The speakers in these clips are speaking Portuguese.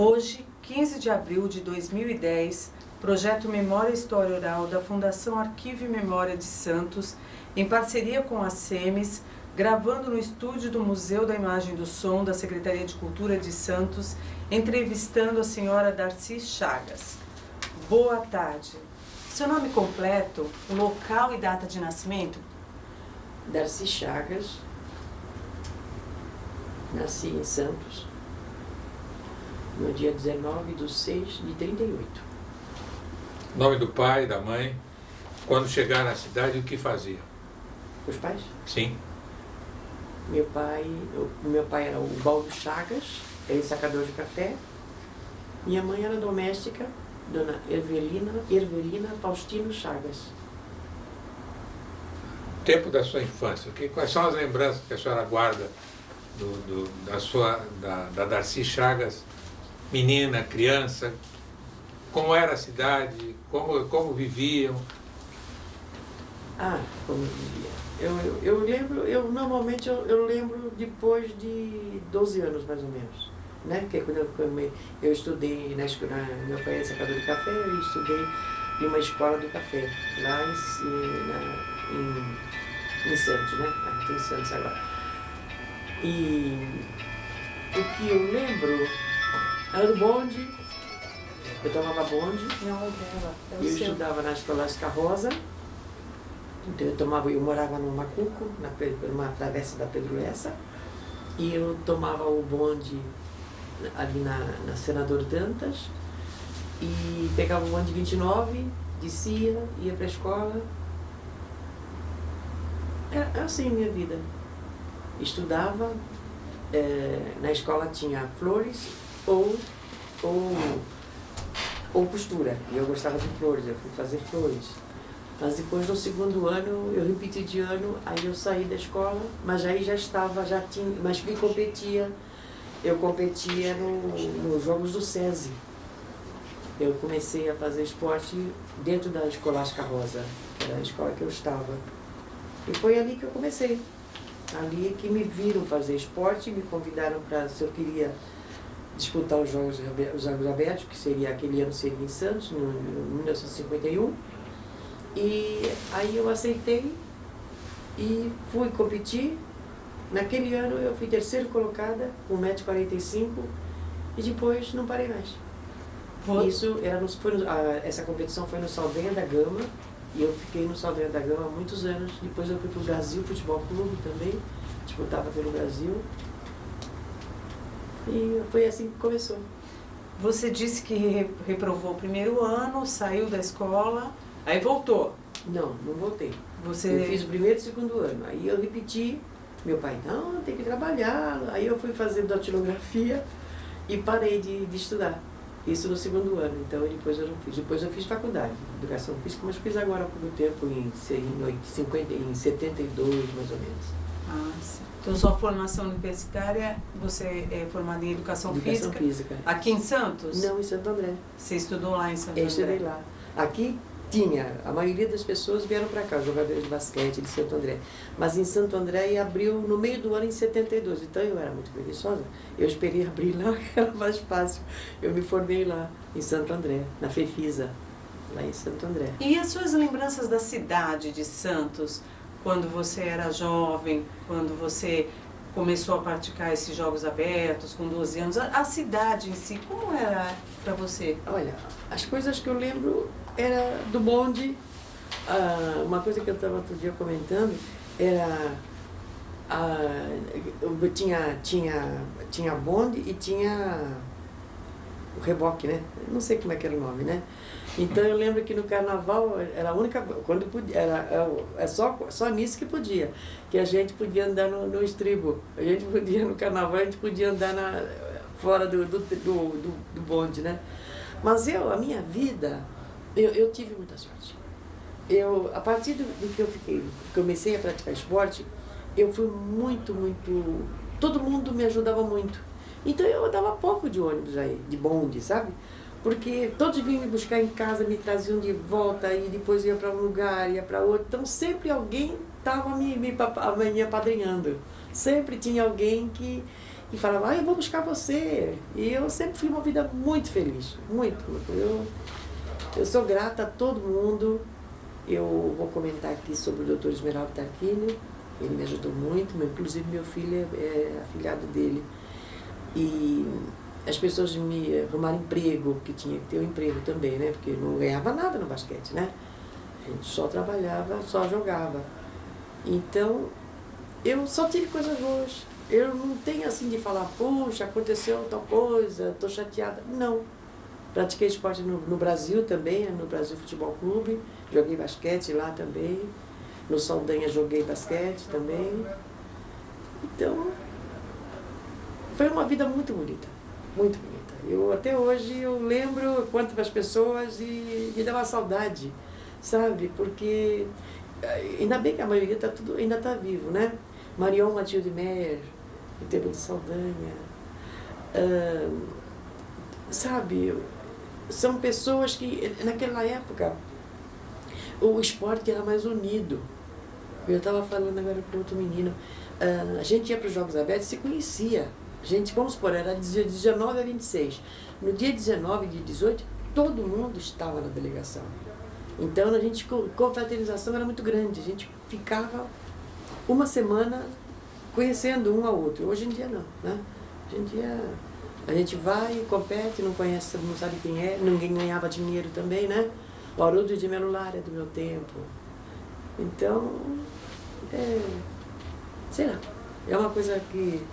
Hoje, 15 de abril de 2010, projeto Memória e História Oral da Fundação Arquivo e Memória de Santos, em parceria com a SEMES, gravando no estúdio do Museu da Imagem e do Som da Secretaria de Cultura de Santos, entrevistando a senhora Darcy Chagas. Boa tarde. Seu nome completo, o local e data de nascimento? Darcy Chagas. Nasci em Santos, no dia 19/6/38. Nome do pai, da mãe. Quando chegar na cidade, o que fazia? Os pais? Sim. Meu pai era o Baldo Chagas, ele sacador de café. Minha mãe era doméstica, dona Hervelina Faustino Chagas. Tempo da sua infância, quais são as lembranças que a senhora guarda da Darcy Chagas, menina, criança? Como era a cidade? Como viviam? Como vivia. Eu normalmente lembro depois de 12 anos, mais ou menos. Né? Porque quando eu estudei na escola, meu pai é sacador de café, eu estudei em uma escola do café, lá em Santos, né? Aqui em Santos agora. E o que eu lembro era do bonde. Eu tomava bonde. Eu estudava na escola Rosa. Então eu morava no Macuco, numa travessa da Pedro Lessa. E eu tomava o bonde ali na Senador Dantas. E pegava o bonde 29, descia, ia para a escola. Era assim a minha vida. Estudava, na escola tinha flores ou costura. E eu gostava de flores, eu fui fazer flores. Mas depois no segundo ano, eu repeti de ano, aí eu saí da escola, mas aí mas que competia. Eu competia nos Jogos do SESI. Eu comecei a fazer esporte dentro da Escolástica Rosa, que era a escola que eu estava. E foi ali que eu comecei. Ali que me viram fazer esporte, me convidaram para, se eu queria disputar os Jogos Abertos, que aquele ano seria em Santos, em 1951. E aí eu aceitei e fui competir. Naquele ano eu fui terceiro colocada, com 1,45 m, e depois não parei mais. Essa competição foi no Saldanha da Gama, e eu fiquei no Saldanha da Gama há muitos anos. Depois eu fui para o Brasil Futebol Clube também, disputava pelo Brasil. E foi assim que começou. Você disse que reprovou o primeiro ano, saiu da escola, aí voltou. Não voltei. Eu fiz o primeiro e o segundo ano. Aí eu repeti. Meu pai, não, tem que trabalhar. Aí eu fui fazer datilografia e parei de estudar. Isso no segundo ano, então depois eu não fiz. Depois eu fiz faculdade, educação física, mas fiz agora há pouco tempo, em 72 mais ou menos. Sim. Então sua formação universitária, você é formada em educação física? Aqui em Santos? Não, em Santo André. Você estudou lá em Santo André? Eu estudei lá. Aqui a maioria das pessoas vieram para cá, jogadores de basquete de Santo André. Mas em Santo André abriu no meio do ano em 72, então eu era muito preguiçosa. Eu esperei abrir lá, era mais fácil. Eu me formei lá, em Santo André, na FEFISA, lá em Santo André. E as suas lembranças da cidade de Santos, quando você era jovem, quando você começou a praticar esses jogos abertos com 12 anos, a cidade em si, como era para você? Olha, as coisas que eu lembro era do bonde. Uma coisa que eu estava outro dia comentando era tinha bonde e tinha o reboque, né? Não sei como é que era o nome, né? Então eu lembro que no carnaval era a única, quando podia, só nisso que podia, que a gente podia andar no estribo. A gente podia, no carnaval, a gente podia andar fora do bonde, né? Mas a minha vida, eu tive muita sorte. A partir do que eu comecei a praticar esporte, eu fui muito, todo mundo me ajudava muito. Então eu andava pouco de ônibus aí, de bonde, sabe? Porque todos vinham me buscar em casa, me traziam de volta, e depois ia para um lugar, ia para outro. Então sempre alguém estava me apadrinhando. Sempre tinha alguém e falava, ah, eu vou buscar você. E eu sempre fui uma vida muito feliz, muito. Eu sou grata a todo mundo. Eu vou comentar aqui sobre o Dr. Esmeraldo Tarquínio, ele me ajudou muito, inclusive meu filho é afilhado dele. E as pessoas me arrumaram emprego, porque tinha que ter um emprego também, né? Porque não ganhava nada no basquete, né? A gente só trabalhava, só jogava. Então, eu só tive coisas boas. Eu não tenho assim de falar, puxa, aconteceu tal coisa, estou chateada. Não. Pratiquei esporte no Brasil também, no Brasil Futebol Clube. Joguei basquete lá também. No Saldanha joguei basquete também. Então, foi uma vida muito bonita. Muito bonita. Até hoje eu lembro quanto para as pessoas e me dá uma saudade, sabe? Porque ainda bem que a maioria ainda está vivo, né? Marion Matilde Meyer, no tempo de Saldanha. Sabe? São pessoas que, naquela época, o esporte era mais unido. Eu estava falando agora com outro menino. A gente ia para os Jogos Abertos e se conhecia. Gente, vamos supor, era de 19 a 26. No dia 19 e dia 18, todo mundo estava na delegação. Então, a confraternização era muito grande. A gente ficava uma semana conhecendo um ao outro. Hoje em dia não, né? Hoje em dia a gente vai, compete, não conhece, não sabe quem é, ninguém ganhava dinheiro também, né? O Haroldo de Melular é do meu tempo. Então, sei lá, é uma coisa que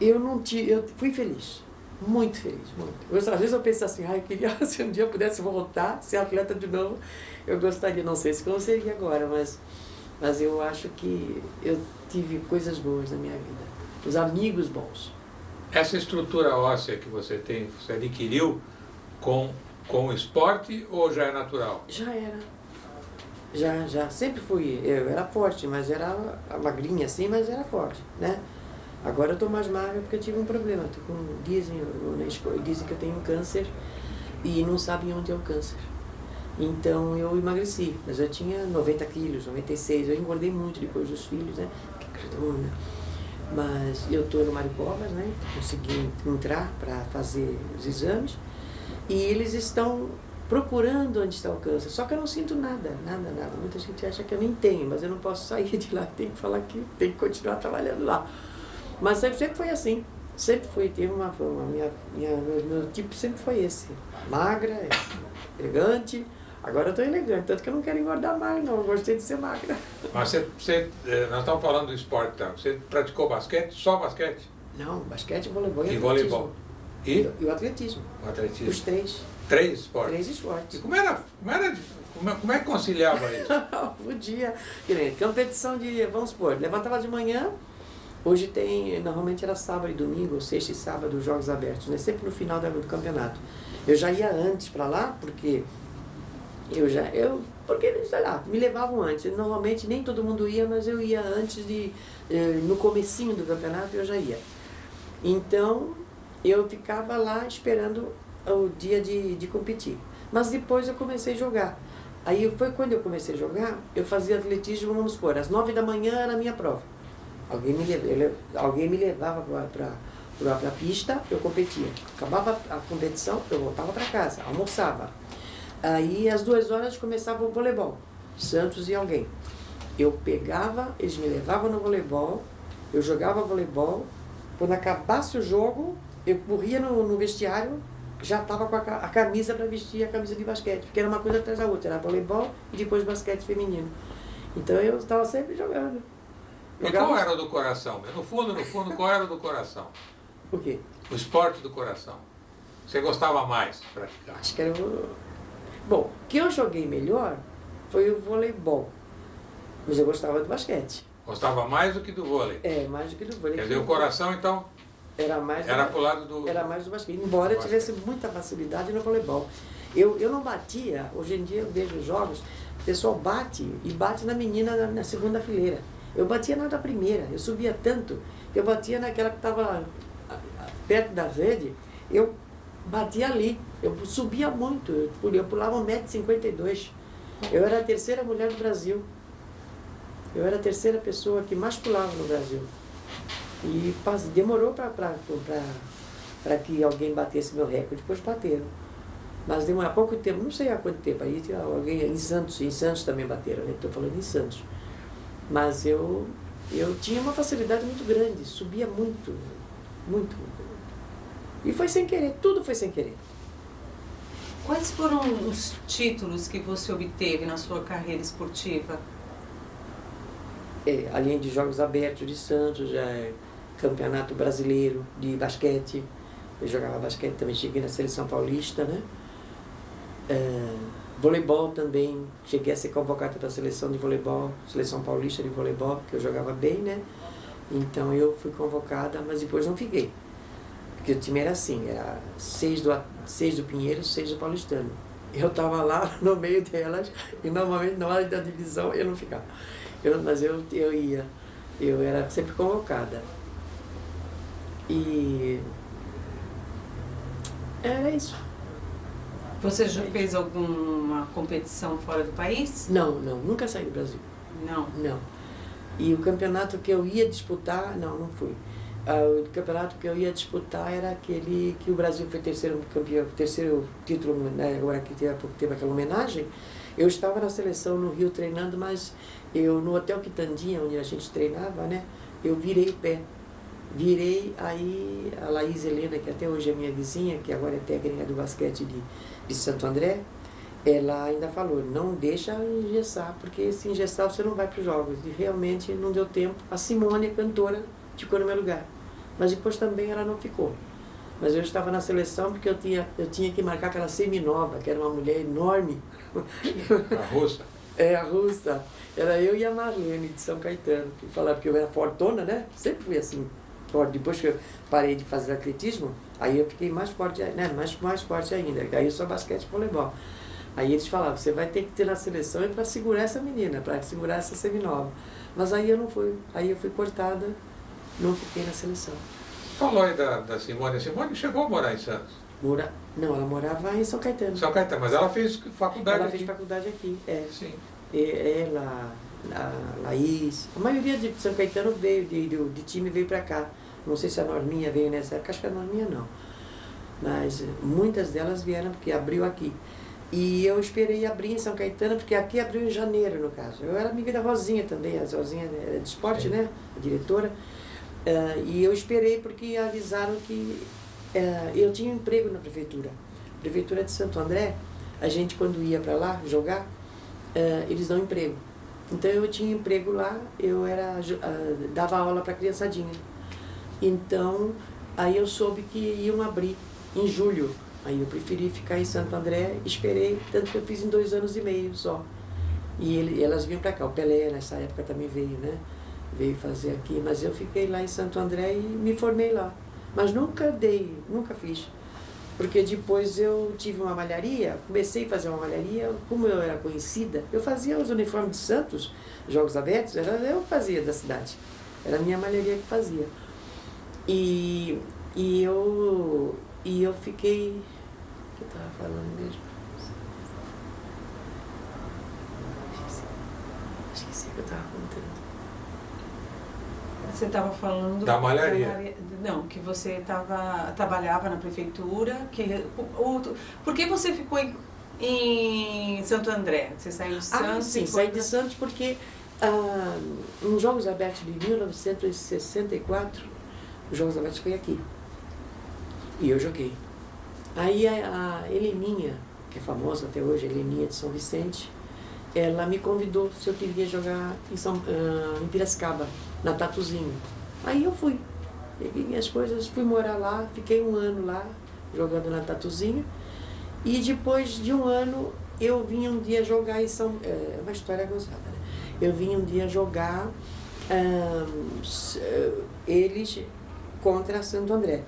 eu fui feliz, muito feliz, muito. Às vezes eu penso assim, eu queria, se um dia eu pudesse voltar, ser atleta de novo, eu gostaria, não sei se conseguiria agora, mas eu acho que eu tive coisas boas na minha vida, os amigos bons. Essa estrutura óssea que você tem, você adquiriu com o esporte ou já é natural? Já era. Já. Sempre fui. Eu era forte, mas era magrinha assim, mas era forte, né? Agora eu estou mais magra porque eu tive um problema. Dizem que eu tenho um câncer e não sabem onde é o câncer. Então eu emagreci, mas eu tinha 90 quilos, 96. Eu engordei muito depois dos filhos, né? Mas eu estou no Mário Covas, né? Consegui entrar para fazer os exames e eles estão procurando onde está o câncer. Só que eu não sinto nada. Muita gente acha que eu nem tenho, mas eu não posso sair de lá, tenho que falar que tenho que continuar trabalhando lá. Mas sempre foi assim, sempre foi, meu tipo sempre foi esse, magra, elegante. Agora eu estou elegante, tanto que eu não quero engordar mais, não. Eu gostei de ser magra. Mas nós estamos falando do esporte, tá? Você praticou basquete? Só basquete? Não, basquete, voleibol e voleibol. E o atletismo. O atletismo. Os três. 3 esportes? 3 esportes. E como é que conciliava isso? Podia. Competição de, vamos supor, levantava de manhã, hoje tem, normalmente era sábado e domingo, sexta e sábado, os Jogos Abertos, né? Sempre no final do campeonato. Eu já ia antes para lá, porque sei lá, me levavam antes. Normalmente nem todo mundo ia, mas eu ia antes no comecinho do campeonato eu já ia. Então, eu ficava lá esperando o dia de competir. Mas depois eu comecei a jogar. Aí foi quando eu comecei a jogar, eu fazia atletismo, vamos supor, às 9 da manhã era a minha prova. Alguém me levava para a pista, eu competia. Acabava a competição, eu voltava para casa, almoçava. Aí, às 2 horas, começava o voleibol, Santos e alguém. Eu pegava, eles me levavam no voleibol, eu jogava voleibol, quando acabasse o jogo, eu corria no vestiário, já estava com a camisa para vestir, a camisa de basquete, porque era uma coisa atrás da outra, era voleibol e depois basquete feminino. Então, eu estava sempre jogando. E qual era o do coração? No fundo, qual era o do coração? O quê? O esporte do coração. Você gostava mais de praticar? Acho que era Bom, o que eu joguei melhor foi o voleibol, mas eu gostava do basquete. Gostava mais do que do vôlei? Mais do que do vôlei. Quer dizer, o coração, então, era pro lado do... Era mais do basquete, embora eu tivesse muita facilidade no voleibol. Eu não batia, hoje em dia eu vejo os jogos, o pessoal bate na menina na segunda fileira. Eu batia na da primeira, eu subia tanto, eu batia naquela que estava perto da rede, eu batia ali, eu subia muito, eu pulava 1,52 m. Eu era a terceira mulher do Brasil. Eu era a terceira pessoa que mais pulava no Brasil. E demorou para que alguém batesse meu recorde, depois bateram. Mas demorou há pouco tempo, não sei há quanto tempo, aí alguém em Santos também bateram, né? Estou falando em Santos. Mas eu tinha uma facilidade muito grande, subia muito, muito. E foi sem querer, tudo foi sem querer. Quais foram os títulos que você obteve na sua carreira esportiva? Além de Jogos Abertos de Santos, Campeonato Brasileiro de Basquete, eu jogava basquete também, cheguei na Seleção Paulista, né? Voleibol também, cheguei a ser convocado para a Seleção de Voleibol, Seleção Paulista de Voleibol, porque eu jogava bem, né? Então eu fui convocada, mas depois não fiquei. Porque o time era assim, era 6 do Pinheiro, 6 do Paulistano. Eu estava lá no meio delas e normalmente na hora da divisão eu não ficava. Mas eu ia, eu era sempre convocada. E era isso. Você já fez alguma competição fora do país? Não, nunca saí do Brasil. Não? Não. E o campeonato que eu ia disputar, não fui. O campeonato que eu ia disputar era aquele que o Brasil foi terceiro campeão, terceiro título, né, agora que teve aquela homenagem. Eu estava na seleção no Rio treinando, mas no Hotel Quitandinha, onde a gente treinava, né, eu virei o pé. Aí a Laís Helena, que até hoje é minha vizinha, que agora é técnica do basquete de Santo André, ela ainda falou, não deixa engessar, porque se engessar você não vai para os jogos. E realmente não deu tempo. A Simone, a cantora, ficou no meu lugar. Mas depois também ela não ficou. Mas eu estava na seleção porque eu tinha que marcar aquela seminova, que era uma mulher enorme. A russa? A russa. Era eu e a Marlene de São Caetano, que falava porque eu era fortona, né? Sempre fui assim, forte. Depois que eu parei de fazer atletismo, aí eu fiquei mais forte, né? mais forte ainda. Aí eu sou basquete e voleibol. Aí eles falavam, você vai ter que ter na seleção para segurar essa menina, para segurar essa seminova. Mas aí eu não fui. Aí eu fui cortada, não fiquei na seleção. Falou aí da Simone. A Simone chegou a morar em Santos? Não, ela morava em São Caetano. São Caetano, mas ela fez faculdade aqui. Ela fez faculdade aqui, Sim. Ela, a Laís, a maioria de São Caetano veio, de time veio para cá. Não sei se a Norminha veio nessa época, acho que a Norminha não. Mas muitas delas vieram porque abriu aqui. E eu esperei abrir em São Caetano, porque aqui abriu em janeiro, no caso. Eu era amiga da Rosinha também, a Rosinha de esporte, Sim. né? A diretora. E eu esperei porque avisaram que eu tinha um emprego na prefeitura. Prefeitura de Santo André, a gente quando ia para lá jogar, eles dão emprego. Então eu tinha emprego lá, eu dava aula para a criançadinha. Então, aí eu soube que iam abrir em julho. Aí eu preferi ficar em Santo André, esperei, tanto que eu fiz em 2 anos e meio só. E elas vinham para cá, o Pelé nessa época também veio, né? Veio fazer aqui, mas eu fiquei lá em Santo André e me formei lá. Mas nunca fiz. Porque depois eu tive uma malharia, comecei a fazer uma malharia, como eu era conhecida, eu fazia os uniformes de Santos, Jogos Abertos, eu fazia da cidade. Era a minha malharia que fazia. E eu fiquei... O que eu estava falando mesmo? Esqueci o que eu estava contando. Você estava falando... Da malharia. Não, que você trabalhava na prefeitura. Por que você ficou em Santo André? Você saiu de Santos? Sim, saí de Santos porque nos Jogos Abertos de 1964, os Jogos Abertos foi aqui. E eu joguei. Aí a Heleninha, que é famosa até hoje, a Heleninha de São Vicente, ela me convidou se eu queria jogar em Piracicaba, na Tatuzinho. Aí eu fui. Peguei minhas coisas, fui morar lá, fiquei 1 ano lá, jogando na Tatuzinho. E depois de 1 ano, eu vim um dia jogar em É uma história gozada, né? Eu vim um dia jogar eles contra Santo André.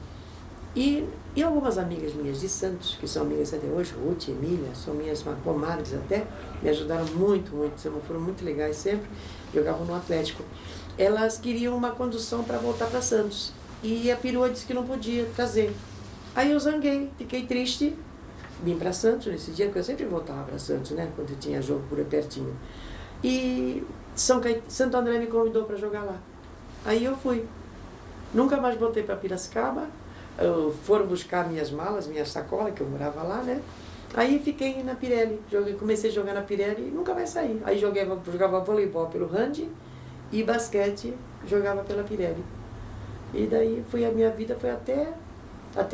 E algumas amigas minhas de Santos, que são amigas até hoje, Ruth e Emília, são minhas comadres até, me ajudaram muito, foram muito legais sempre, jogavam no Atlético. Elas queriam uma condução para voltar para Santos. E a perua disse que não podia trazer. Aí eu zanguei, fiquei triste, vim para Santos nesse dia, porque eu sempre voltava para Santos, né, quando tinha jogo por aí pertinho. E Santo André me convidou para jogar lá. Aí eu fui. Nunca mais voltei para Piracicaba. Foram buscar minhas malas, minha sacola, que eu morava lá, né? Aí fiquei na Pirelli, comecei a jogar na Pirelli e nunca mais saí. Aí jogava voleibol pelo Randy e basquete jogava pela Pirelli. E daí a minha vida foi até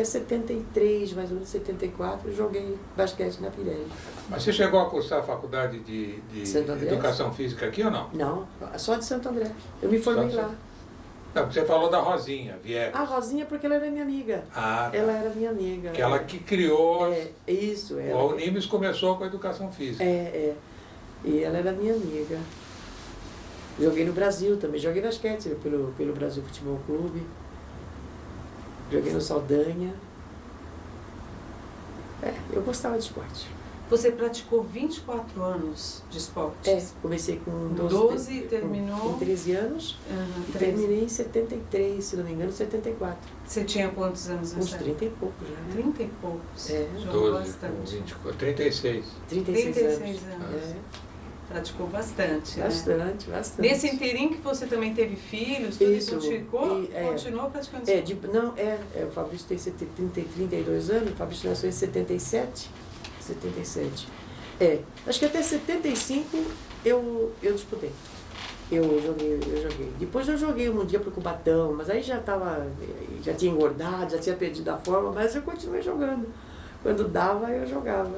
73, mais ou menos 74, joguei basquete na Pirelli. Mas você chegou a cursar a faculdade de educação física aqui ou não? Não, só de Santo André. Eu me formei lá. Não, você falou da Rosinha Viegas. A Rosinha porque ela era minha amiga. Ah, tá. Ela era minha amiga. Que ela que criou... Isso. A Unimes começou com a educação física. E ela era minha amiga. Joguei no Brasil também. Joguei basquete pelo Brasil Futebol Clube. Joguei no Saldanha. Eu gostava de esporte. Você praticou 24 anos de esportes? Comecei com 12 e terminou... Com 13 anos. E terminei em 73, se não me engano, 74. Você tinha quantos anos? Uns 30 e poucos já. Né? 30 e poucos. Jogou 12, bastante. 24, 36. 36 anos. Praticou bastante, Bastante. Nesse inteirinho que você também teve filhos, tudo continuou praticando esporte? O Fabrício tem 32 anos, o Fabrício nasceu em 77. Acho que até 75 eu disputei. Eu joguei. Depois eu joguei um dia pro Cubatão, mas aí já tinha engordado, já tinha perdido a forma, mas eu continuei jogando. Quando dava, eu jogava.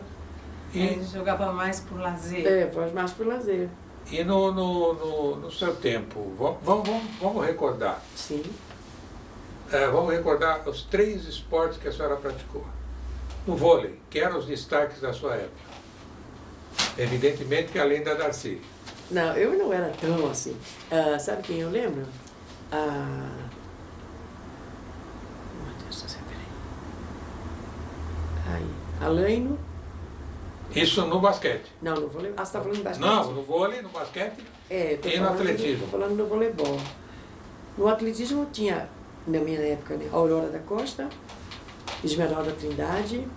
E jogava mais por lazer? Mais por lazer. E no seu tempo, vamos recordar. Sim. Vamos recordar os 3 esportes que a senhora praticou. No vôlei, que eram os destaques da sua época. Evidentemente que além da Darcy. Não, eu não era tão assim. Sabe quem eu lembro? Meu Deus do céu, peraí. Alaino. Isso no basquete? Não, no vôlei. Você está falando de basquete? Não, no vôlei, no basquete e no atletismo. Estou falando no voleibol. No atletismo tinha, na minha época, né, Aurora da Costa, Esmeralda Trindade,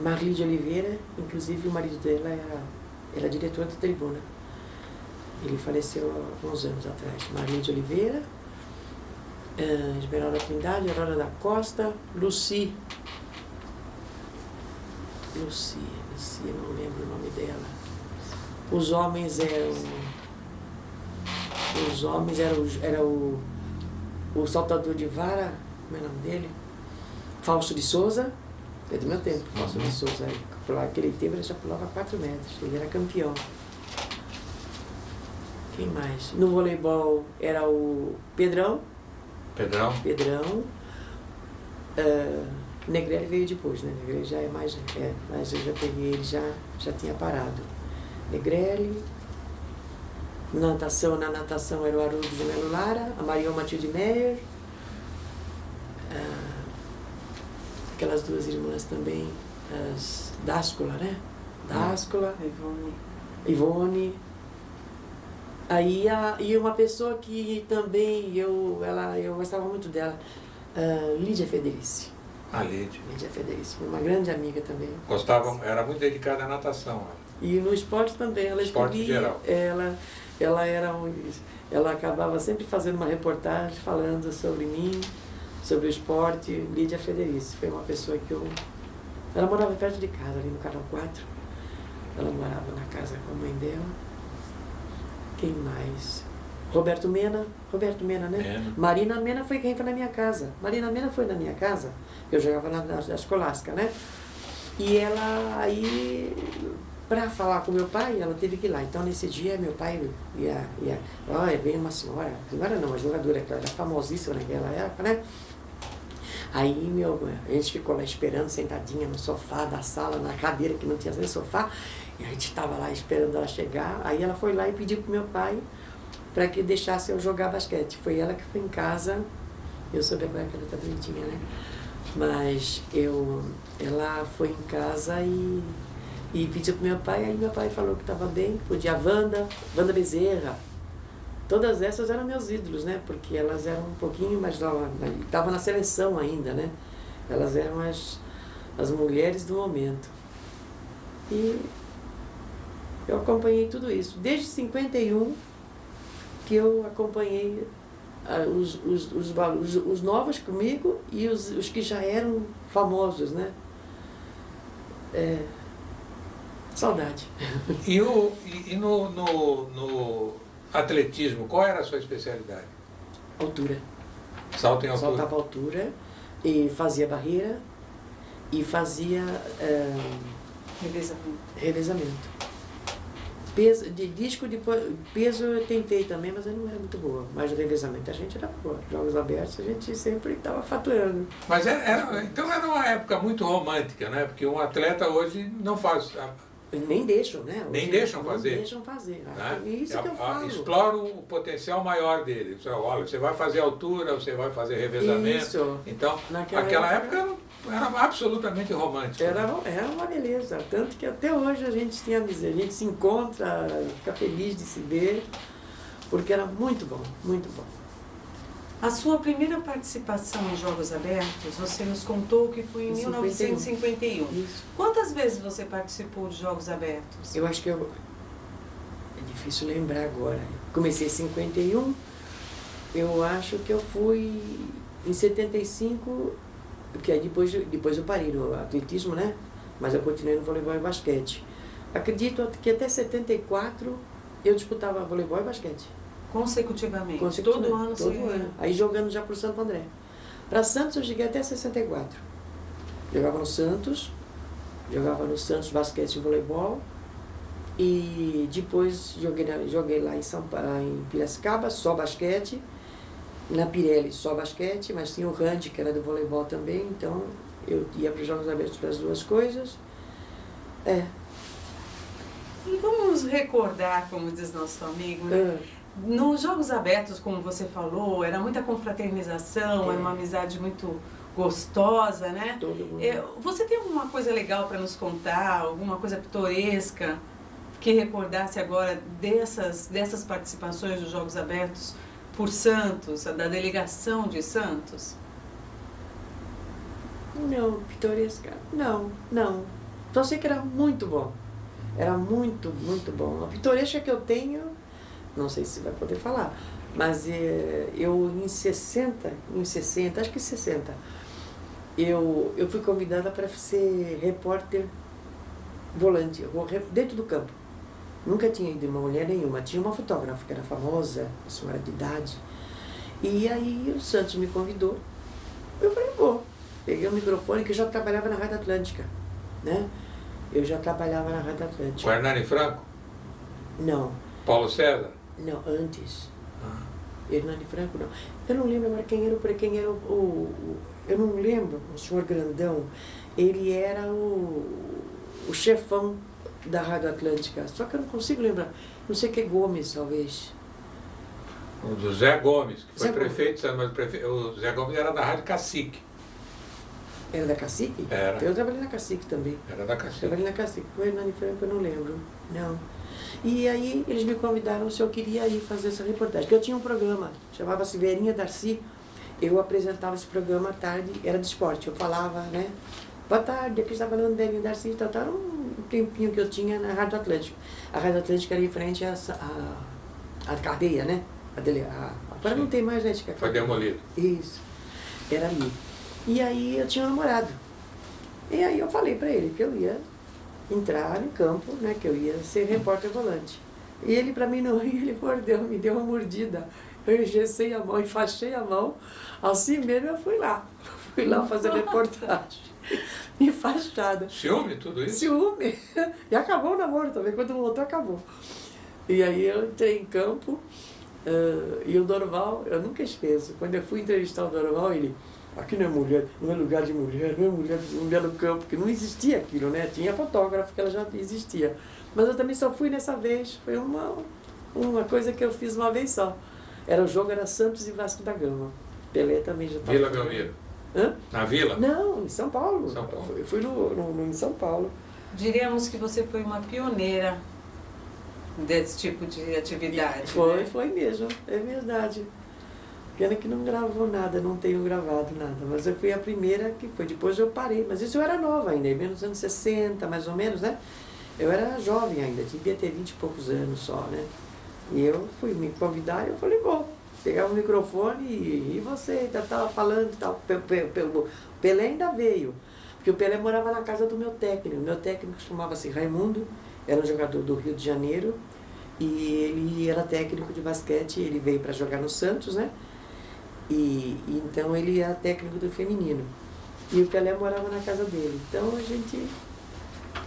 Marli de Oliveira, inclusive o marido dela era diretor da Tribuna. Ele faleceu há uns anos atrás. Marli de Oliveira, Esmeralda Trindade, Aurora da Costa, Lucy, eu não lembro o nome dela. Os homens eram o saltador de vara, como é o nome dele? Fausto de Souza, é do meu tempo, Fausto de Souza. Naquele tempo ele já pulava 4 metros, ele era campeão. Quem mais? No voleibol era o Pedrão. Negrelli veio depois, né? Negrelli já é mais... mas eu já peguei ele, já tinha parado. Negrelli. Na natação era o Haroldo de Melo Lara, a Marion Matilde Meyer. Aquelas 2 irmãs também, as Dáscola, né? Dáscola. Ivone. Aí, e uma pessoa que também eu gostava muito dela, Lídia Federici. Lídia Federici, uma grande amiga também. Era muito dedicada à natação. E no esporte também, ela escrevia, ela acabava sempre fazendo uma reportagem falando sobre mim, sobre o esporte. Lídia Federici foi uma pessoa que ela morava perto de casa, ali no Canal 4. Ela morava na casa com a mãe dela. Quem mais? Roberto Mena, né? Marina Mena foi quem foi na minha casa. Marina Mena foi na minha casa. Eu jogava na escolástica, né? E ela aí, para falar com meu pai, ela teve que ir lá. Então nesse dia meu pai veio uma senhora não, uma jogadora que era famosíssima naquela época, né? Aí a gente ficou lá esperando, sentadinha no sofá da sala, na cadeira que não tinha nem sofá. E a gente estava lá esperando ela chegar. Aí ela foi lá e pediu pro meu pai para que deixasse eu jogar basquete. Foi ela que foi em casa. Eu soube agora que ela tá bonitinha, né? Mas ela foi em casa e pediu pro meu pai. Aí meu pai falou que estava bem, que podia. Wanda Bezerra. Todas essas eram meus ídolos, né? Porque elas eram um pouquinho mais novas. Estavam na seleção ainda, né? Elas eram as mulheres do momento. E eu acompanhei tudo isso. Desde 51 que eu acompanhei os novos comigo e os que já eram famosos, né? Saudade. E no atletismo, qual era a sua especialidade? Altura. Salto em altura? Saltava altura e fazia barreira e fazia revezamento. Peso, de disco, peso eu tentei também, mas eu não era muito boa. Mas o revezamento a gente era boa. Jogos abertos a gente sempre estava faturando. Mas então era uma época muito romântica, né? Porque um atleta hoje não faz. Nem deixam, né? Nem deixam fazer. Nem deixam fazer. Né? Isso que eu falo. Exploram o potencial maior dele. Olha, você vai fazer altura, você vai fazer revezamento. Isso. Então, naquela época era absolutamente romântico. Era uma beleza. Tanto que até hoje a gente tem amizade. A gente se encontra, fica feliz de se ver, porque era muito bom, muito bom. A sua primeira participação em Jogos Abertos, você nos contou que foi em 1951. Isso. Quantas vezes você participou de Jogos Abertos? Eu acho que é difícil lembrar agora. Comecei em 51, eu acho que eu fui em 75, porque aí depois eu parei no atletismo, né? Mas eu continuei no voleibol e basquete. Acredito que até 74 eu disputava voleibol e basquete. Consecutivamente? Todo ano? Todo ano. Aí jogando já para o Santo André. Para Santos eu cheguei até 64. Jogava no Santos basquete e voleibol. E depois joguei lá em Piracicaba, só basquete. Na Pirelli, só basquete, mas tinha o Randy, que era do voleibol também. Então eu ia para os Jogos Abertos para as duas coisas. E vamos recordar, como diz nosso amigo, né? Nos Jogos Abertos, como você falou, era muita confraternização, era uma amizade muito gostosa, né? Todo mundo. Você tem alguma coisa legal para nos contar, alguma coisa pitoresca que recordasse agora dessas participações dos Jogos Abertos por Santos, da delegação de Santos? Não, pitoresca, não. Só sei que era muito bom. Era muito, muito bom. A pitoresca que eu tenho, não sei se vai poder falar, mas eu em 60, acho que 60, eu fui convidada para ser repórter volante, dentro do campo. Nunca tinha ido uma mulher nenhuma, tinha uma fotógrafa que era famosa, uma senhora de idade. E aí o Santos me convidou, eu falei, vou. Peguei o microfone, que eu já trabalhava na Rádio Atlântica, né? Eu já trabalhava na Rádio Atlântica. Com Hernani Franco? Não. Paulo César? Não, antes. Hernani Franco, não. Eu não lembro agora quem era eu não lembro, o senhor grandão. Ele era o chefão da Rádio Atlântica. Só que eu não consigo lembrar. Não sei que é Gomes, talvez. O do Zé Gomes, que foi Zé prefeito, mas o Zé Gomes era da Rádio Cacique. Era da Cacique? Era. Eu trabalhei na Cacique também. Era da Cacique. Trabalhei na Cacique. O Hernani Franco eu não lembro. Não. E aí eles me convidaram se eu queria ir fazer essa reportagem. Porque eu tinha um programa, chamava-se Verinha Darcy. Eu apresentava esse programa à tarde, era de esporte. Eu falava, né? Boa tarde, aqui está falando Verinha Darcy. Então, era um tempinho que eu tinha na Rádio Atlântica. A Rádio Atlântica era em frente à cadeia, né? Agora não tem mais, né? Foi demolido. Isso. Era ali. E aí eu tinha um namorado. E aí eu falei para ele que eu ia entrar em campo, né, que eu ia ser repórter volante. E ele, para mim não rir, ele mordeu, me deu uma mordida. Eu engessei a mão, enfaixei a mão. Assim mesmo eu fui lá. Fui lá fazer reportagem. Enfaixada. Ciúme, tudo isso? Ciúme. E acabou o namoro também. Quando voltou, acabou. E aí eu entrei em campo. E o Dorval, eu nunca esqueço. Quando eu fui entrevistar o Dorval, ele... Aqui não é mulher, não é lugar de mulher, não é mulher no campo, porque não existia aquilo, né? Tinha fotógrafo, que ela já existia. Mas eu também só fui nessa vez, foi uma coisa que eu fiz uma vez só. O jogo era Santos e Vasco da Gama. Pelé também já estava. Vila Belmiro. Hã? Na Vila? Não, em São Paulo. São Paulo. Eu fui em São Paulo. Diríamos que você foi uma pioneira desse tipo de atividade. Foi mesmo, é verdade. Pena que não gravou nada, não tenho gravado nada. Mas eu fui a primeira que foi. Depois eu parei. Mas isso eu era nova ainda, nos anos 60, mais ou menos, né? Eu era jovem ainda, devia ter 20 e poucos anos só, né? E eu fui me convidar e eu falei, bom. Pegava o microfone e você ainda estava falando e tal. O Pelé ainda veio, porque o Pelé morava na casa do meu técnico. Meu técnico chamava-se Raimundo, era um jogador do Rio de Janeiro, e ele era técnico de basquete, ele veio para jogar no Santos, né? E então ele era técnico do feminino. E o Pelé morava na casa dele. Então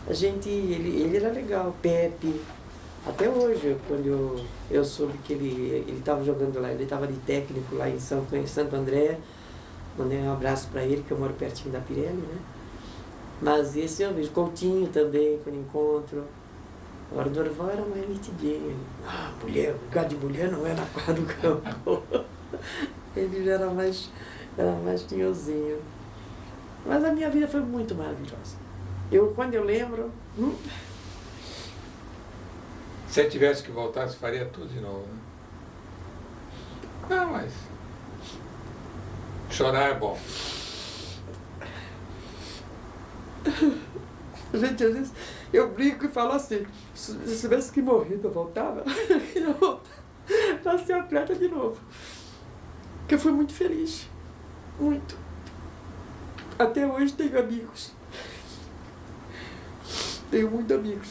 ele era legal, Pepe. Até hoje, quando eu soube que ele estava jogando lá, ele estava de técnico lá em Santo André, mandei um abraço para ele, que eu moro pertinho da Pirelli, né? Mas esse eu vejo, Coutinho também, quando encontro. Agora o Dorival era mais nitidinho. Mulher, lugar de mulher não é na quadra do campo. Ele já era mais tinhosinho. Mas a minha vida foi muito maravilhosa. Quando eu lembro... Se você tivesse que voltar, você faria tudo de novo, né? Não, mas... chorar é bom. Gente, às vezes eu brinco e falo assim, se eu tivesse que morrer, eu voltava, eu queria voltar para ser atleta de novo. Porque eu fui muito feliz. Muito. Até hoje tenho amigos. Tenho muitos amigos.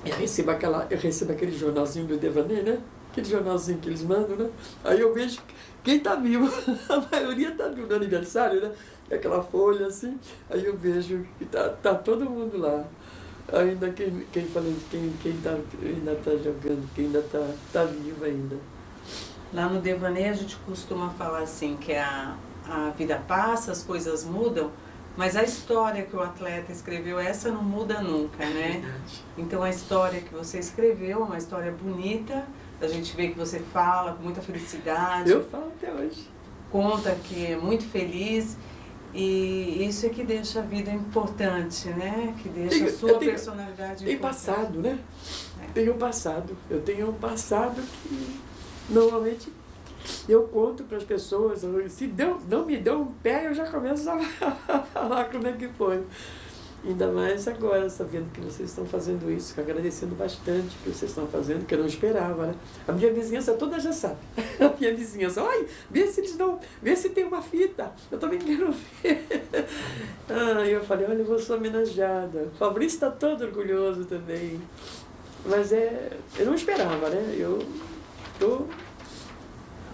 Eu recebo aquele jornalzinho do Devaneio, né? Aquele jornalzinho que eles mandam, né? Aí eu vejo quem está vivo. A maioria está vivo no aniversário, né? Aquela folha assim. Aí eu vejo que tá todo mundo lá. Ainda quem ainda está jogando, quem ainda tá vivo ainda. Lá no Devaneio a gente costuma falar assim, que a vida passa, as coisas mudam, mas a história que o atleta escreveu, essa não muda nunca, né? Então a história que você escreveu é uma história bonita, a gente vê que você fala com muita felicidade. Eu falo até hoje. Conta que é muito feliz, e isso é que deixa a vida importante, né? Que deixa a sua personalidade importante. Tem passado, né? É. Tenho passado. Eu tenho um passado que normalmente eu conto para as pessoas. Se não me deu um pé, eu já começo a falar como é que foi. Ainda mais agora, sabendo que vocês estão fazendo isso, agradecendo bastante o que vocês estão fazendo, que eu não esperava, né? A minha vizinhança toda já sabe. A minha vizinhança, olha, vê se tem uma fita, eu também quero ver. Eu falei, olha, eu vou ser homenageada. O Fabrício está todo orgulhoso também. Mas eu não esperava, né?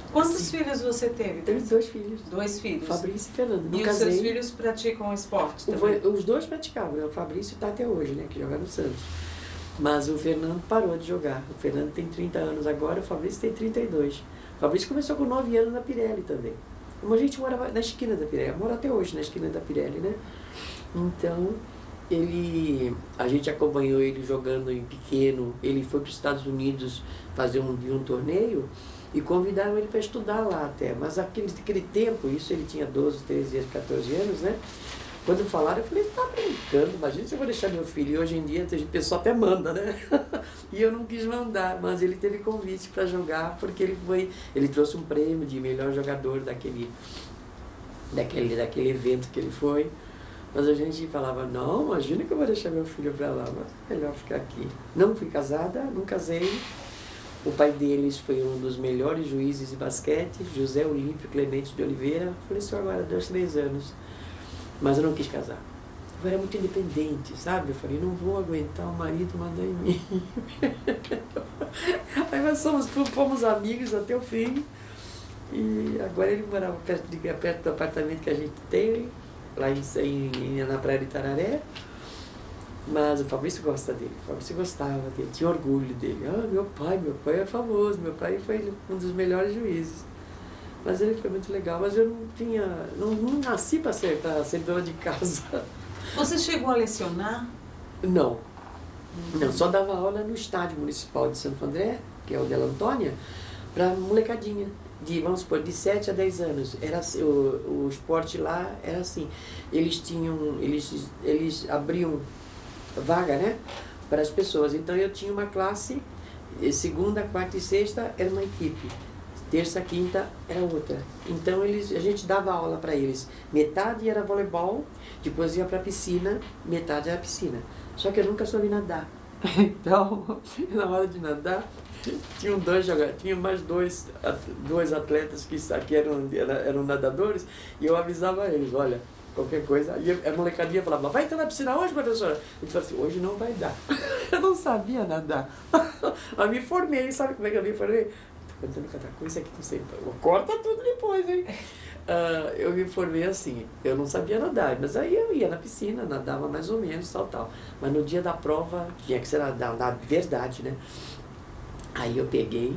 Quantos filhos você teve? Tenho 2 filhos. 2 filhos. Fabrício e Fernando. Não e casei. os seus filhos praticam esporte também? Os 2 praticavam, né? O Fabrício está até hoje, né? Que joga no Santos. Mas o Fernando parou de jogar. O Fernando tem 30 anos agora, o Fabrício tem 32. O Fabrício começou com 9 anos na Pirelli também. Como a gente morava na esquina da Pirelli, mora até hoje na esquina da Pirelli, né? Então, a gente acompanhou ele jogando em pequeno. Ele foi para os Estados Unidos fazer um torneio e convidaram ele para estudar lá até. Mas aquele tempo, isso ele tinha 12, 13, 14 anos, né? Quando falaram, eu falei, tá brincando, imagina se eu vou deixar meu filho. E hoje em dia, a pessoa até manda, né? E eu não quis mandar, mas ele teve convite para jogar, porque ele trouxe um prêmio de melhor jogador daquele evento que ele foi. Mas a gente falava, não, imagina que eu vou deixar meu filho para lá, mas é melhor ficar aqui. Não fui casada, não casei. O pai deles foi um dos melhores juízes de basquete, José Olímpio Clemente de Oliveira. Faleceu agora, 3 anos. Mas eu não quis casar. Eu era muito independente, sabe? Eu falei, não vou aguentar o marido mandar em mim. Aí nós fomos amigos até o fim. E agora ele morava perto do apartamento que a gente tem, lá na Praia de Itararé. Mas o Fabrício gosta dele, o Fabrício gostava dele, tinha orgulho dele. Meu pai é famoso, meu pai foi um dos melhores juízes. Mas ele foi muito legal, mas eu não nasci para ser dona de casa. Você chegou a lecionar? Não, só dava aula no estádio municipal de Santo André, que é o Della Antônia, para molecadinha, vamos supor, de 7 a 10 anos. Era o esporte lá era assim, eles abriam vaga, né, para as pessoas. Então eu tinha uma classe, segunda, quarta e sexta era uma equipe, terça, quinta era outra. Então a gente dava aula para eles. Metade era voleibol, depois ia para a piscina, metade era piscina. Só que eu nunca soube nadar. Então, na hora de nadar, tinha mais dois atletas que eram nadadores, e eu avisava eles, olha, qualquer coisa. E a molecadinha falava, vai entrar na piscina hoje, professora? Eu falei assim, hoje não vai dar. Eu não sabia nadar. Eu me formei, sabe como é que eu me formei? Tô contando cada coisa que não sei. Corta tudo depois, hein? Eu me formei assim, eu não sabia nadar, mas aí eu ia na piscina, nadava mais ou menos, tal. Mas no dia da prova, tinha que ser nadar de verdade, né? Aí eu peguei,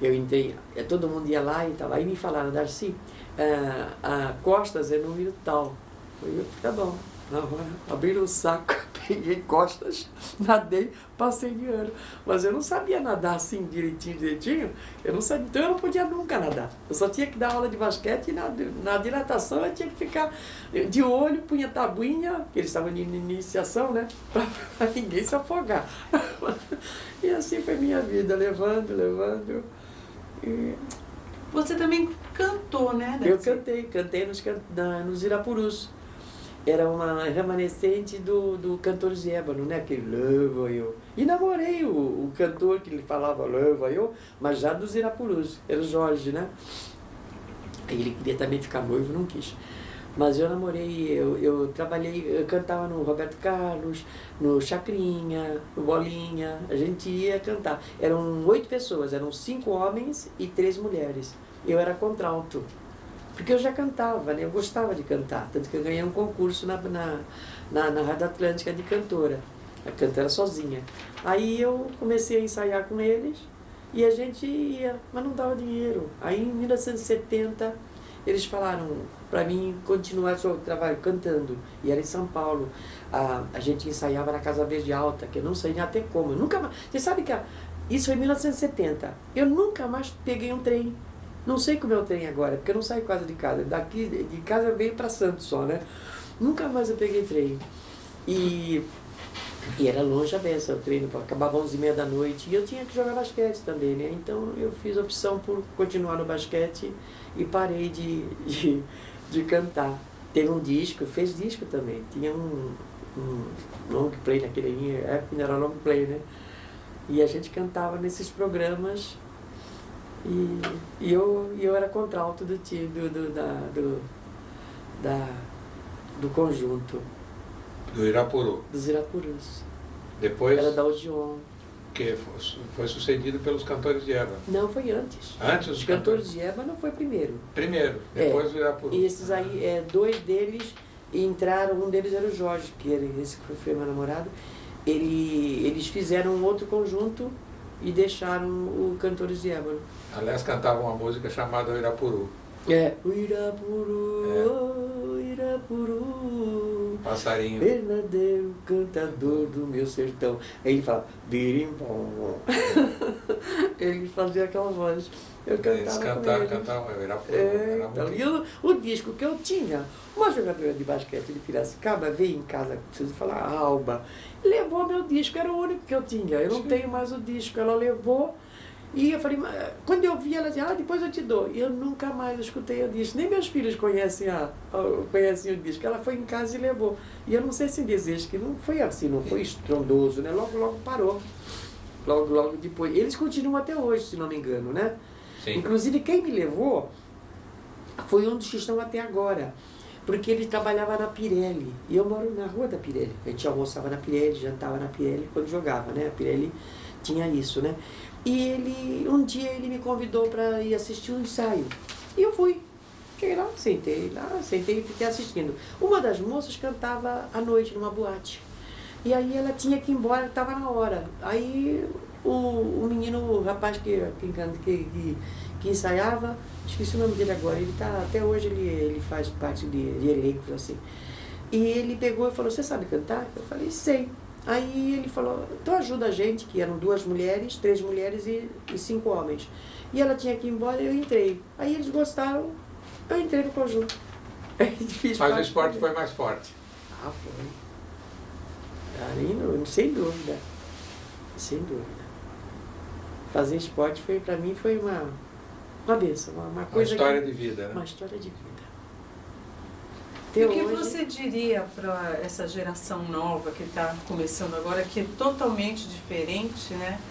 eu entrei, todo mundo ia lá e tal, aí me falaram, Darcy, Costas é número tal. Eu, tá bom, na hora, abriram o saco, peguei Costas, nadei, passei de ano. Mas eu não sabia nadar assim direitinho, eu não sabia, então eu não podia nunca nadar. Eu só tinha que dar aula de basquete e na dilatação eu tinha que ficar de olho, punha tabuinha, que eles estavam em iniciação, né, para ninguém se afogar. E assim foi minha vida, levando. E... Você também cantou, né, Darcy? Eu cantei nos Irapurus. Era uma remanescente do cantor Zébano, né? Aquele Leva Eu. E namorei o cantor que ele falava Leva Eu, mas já dos Irapurus. Era o Jorge, né? Aí ele queria também ficar noivo, não quis. Mas eu namorei, eu trabalhei, eu cantava no Roberto Carlos, no Chacrinha, no Bolinha, a gente ia cantar. Eram 8 pessoas, eram 5 homens e 3 mulheres. Eu era contralto, porque eu já cantava, né? Eu gostava de cantar, tanto que eu ganhei um concurso na Rádio Atlântica de cantora, a cantora sozinha. Aí eu comecei a ensaiar com eles e a gente ia, mas não dava dinheiro. Aí em 1970 eles falaram para mim continuar o trabalho cantando, e era em São Paulo. A gente ensaiava na Casa Verde Alta, que eu não sei nem até como. Eu nunca mais, você sabe que isso foi em 1970. Eu nunca mais peguei um trem. Não sei como é o trem agora, porque eu não saio quase de casa. Daqui de casa eu venho para Santos só, né? Nunca mais eu peguei trem. E era longe a beça o treino, acabava 11h30 da noite. E eu tinha que jogar basquete também, né? Então eu fiz a opção por continuar no basquete e parei de cantar. Teve um disco, fez disco também. Tinha um long play naquele época, não era long play, né? E a gente cantava nesses programas. E eu era contralto do conjunto. Do Irapuru. Dos Irapurus. Depois, era da Odeon. Que foi sucedido pelos cantores de Ébano. Não, foi antes. Antes os cantores de Ébano foi primeiro. Depois o Irapuru. E esses aí, 2 deles entraram, um deles era o Jorge, esse que foi meu namorado. Eles fizeram um outro conjunto e deixaram o Cantores de Ébano. Aliás, cantavam uma música chamada Irapuru. O Irapuru, Irapuru, passarinho, verdadeiro cantador do meu sertão. Aí ele fala, birimbom. Ele fazia aquela voz. Eu cantava. Cantavam Irapuru. Então, o disco que eu tinha, uma jogadora de basquete de Piracicaba veio em casa, preciso falar, Alba, levou meu disco, era o único que eu tinha. Eu não tenho mais o disco. Ela levou. E eu falei, quando eu vi ela dizia, depois eu te dou. E eu nunca mais escutei o disco. Nem meus filhos conhecem o disco. Ela foi em casa e levou. E eu não sei se desejo, que não foi assim, não foi estrondoso, né? Logo parou. Logo depois. Eles continuam até hoje, se não me engano, né? Sim. Inclusive quem me levou foi um dos que estão até agora. Porque ele trabalhava na Pirelli. E eu moro na rua da Pirelli. A gente almoçava na Pirelli, jantava na Pirelli quando jogava, né? A Pirelli tinha isso, né? E um dia ele me convidou para ir assistir um ensaio. E eu fui. Cheguei lá, sentei e fiquei assistindo. Uma das moças cantava à noite numa boate. E aí ela tinha que ir embora, estava na hora. Aí o menino, o rapaz que ensaiava, esqueci o nome dele agora, ele tá, até hoje ele faz parte de elencos assim. E ele pegou e falou, você sabe cantar? Eu falei, sei. Aí ele falou, então ajuda a gente, que eram 2 mulheres, 3 mulheres e 5 homens. E ela tinha que ir embora e eu entrei. Aí eles gostaram, eu entrei no conjunto. Mas o esporte foi mais forte. Foi. Sem dúvida. Sem dúvida. Fazer esporte para mim foi uma bênção, uma coisa. Uma história de vida, né? Uma história de vida. E o que você diria para essa geração nova que está começando agora, que é totalmente diferente, né?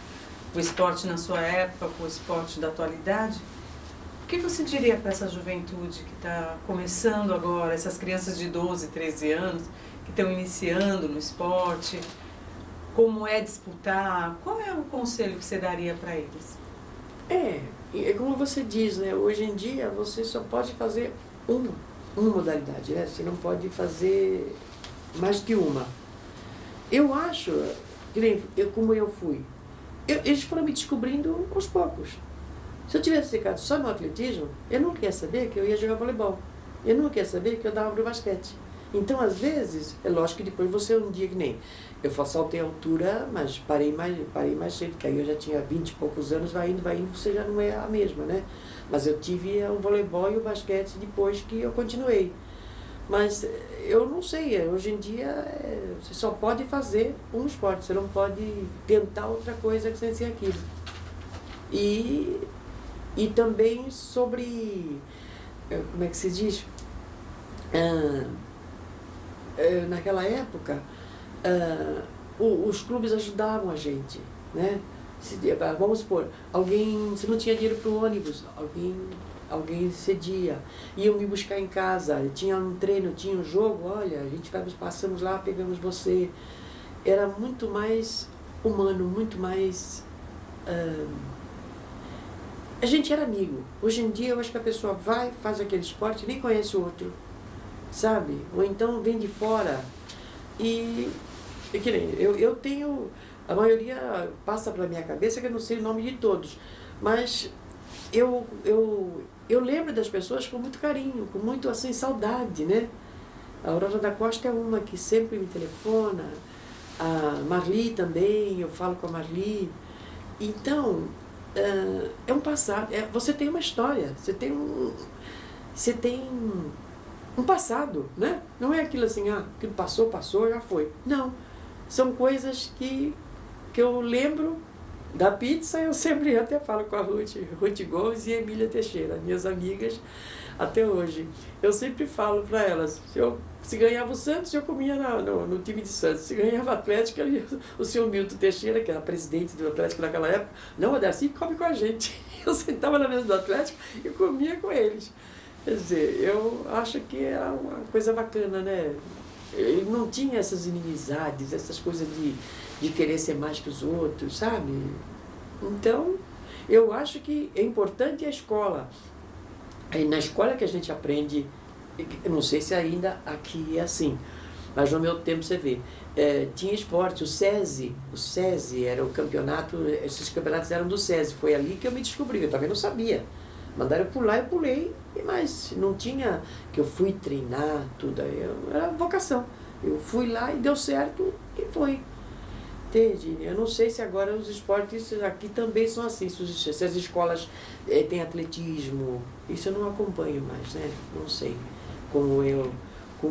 O esporte na sua época com o esporte da atualidade? O que você diria para essa juventude que está começando agora, essas crianças de 12, 13 anos, que estão iniciando no esporte? Como é disputar? Qual é o conselho que você daria para eles? É como você diz, né? Hoje em dia você só pode fazer uma modalidade, né? Você não pode fazer mais que uma. Eu acho, como eu fui, eles foram me descobrindo aos poucos. Se eu tivesse ficado só no atletismo, eu não queria saber que eu ia jogar voleibol. Eu não queria saber que eu dava pro basquete. Então, às vezes, é lógico que depois você um dia que nem... Eu saltei a altura, mas parei mais cedo, porque aí eu já tinha 20 e poucos anos, vai indo, você já não é a mesma, né? Mas eu tive o voleibol e o basquete depois que eu continuei. Mas eu não sei, hoje em dia você só pode fazer um esporte, você não pode tentar outra coisa que sem ser aquilo. E também sobre, como é que se diz? Naquela época, os clubes ajudavam a gente, né? Vamos supor, se não tinha dinheiro para o ônibus, alguém cedia, iam me buscar em casa, tinha um treino, tinha um jogo, olha, a gente passamos lá, pegamos você. Era muito mais humano, muito mais... a gente era amigo. Hoje em dia eu acho que a pessoa vai, faz aquele esporte, nem conhece o outro, sabe? Ou então vem de fora e que nem eu tenho, a maioria passa pela minha cabeça que eu não sei o nome de todos, mas eu lembro das pessoas com muito carinho, com muito assim saudade, né? A Aurora da Costa é uma que sempre me telefona, a Marli também, eu falo com a Marli. Então é um passado, você tem uma história, você tem um passado, né? Não é aquilo assim, aquilo passou, já foi. Não, são coisas que eu lembro da pizza. Eu sempre até falo com a Ruth Gomes e a Emília Teixeira, minhas amigas até hoje. Eu sempre falo para elas, se ganhava o Santos, eu comia no time de Santos. Se ganhava o Atlético, o senhor Milton Teixeira, que era presidente do Atlético naquela época, não, a Darcy come com a gente. Eu sentava na mesa do Atlético e comia com eles. Quer dizer, eu acho que era uma coisa bacana, né? Ele não tinha essas inimizades, essas coisas de querer ser mais que os outros, sabe? Então, eu acho que é importante a escola. É na escola que a gente aprende, eu não sei se ainda aqui é assim, mas no meu tempo você vê, tinha esporte, o SESI era o campeonato, esses campeonatos eram do SESI, foi ali que eu me descobri, eu também não sabia. Mandaram eu pular, eu pulei, mas não tinha que eu fui treinar, tudo, era vocação. Eu fui lá e deu certo e foi. Entende? Eu não sei se agora os esportes aqui também são assim, se as escolas têm atletismo, isso eu não acompanho mais, né? Não sei como